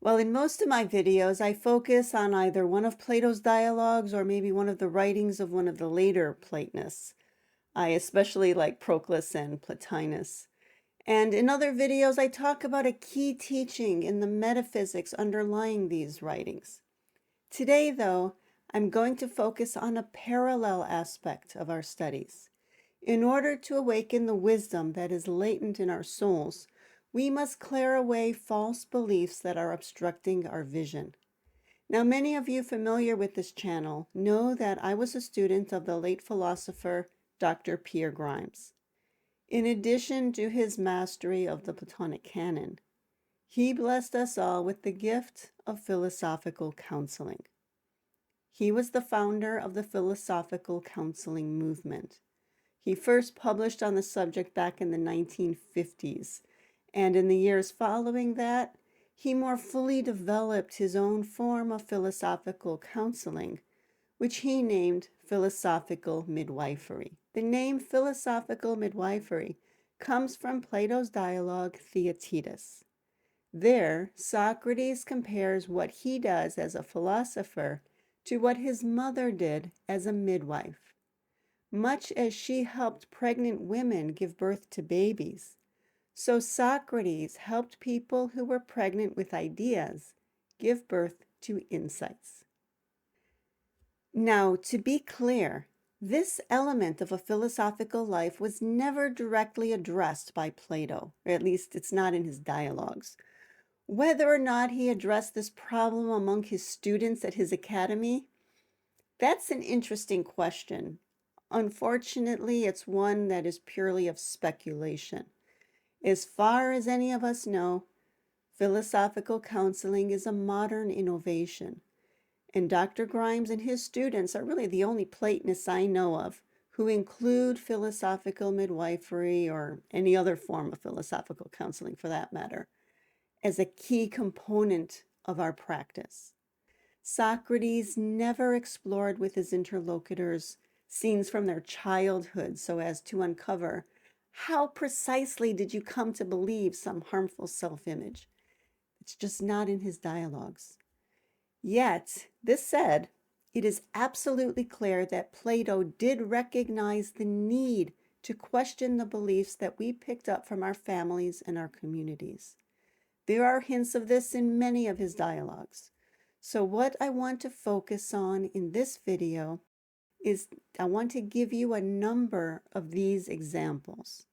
Well, in most of my videos, I focus on either one of Plato's dialogues or maybe one of the writings of one of the later Platonists. I especially like Proclus and Plotinus. And in other videos, I talk about a key teaching in the metaphysics underlying these writings. Today, though, I'm going to focus on a parallel aspect of our studies. In order to awaken the wisdom that is latent in our souls, we must clear away false beliefs that are obstructing our vision. Now, many of you familiar with this channel know that I was a student of the late philosopher Dr. Pierre Grimes. In addition to his mastery of the Platonic canon, he blessed us all with the gift of philosophical counseling. He was the founder of the philosophical counseling movement. He first published on the subject back in the 1950s, and in the years following that, he more fully developed his own form of philosophical counseling, which he named philosophical midwifery. The name philosophical midwifery comes from Plato's dialogue Theaetetus. There, Socrates compares what he does as a philosopher to what his mother did as a midwife. Much as she helped pregnant women give birth to babies, so Socrates helped people who were pregnant with ideas give birth to insights. Now, to be clear, this element of a philosophical life was never directly addressed by Plato, or at least it's not in his dialogues. Whether or not he addressed this problem among his students at his academy, that's an interesting question. Unfortunately, it's one that is purely of speculation. As far as any of us know, philosophical counseling is a modern innovation, and Dr. Grimes and his students are really the only Platonists I know of who include philosophical midwifery or any other form of philosophical counseling for that matter as a key component of our practice. Socrates never explored with his interlocutors scenes from their childhood so as to uncover how precisely did you come to believe some harmful self-image. It's just not in his dialogues. Yet, this said, it is absolutely clear that Plato did recognize the need to question the beliefs that we picked up from our families and our communities. There are hints of this in many of his dialogues. So what I want to focus on in this video is I want to give you a number of these examples.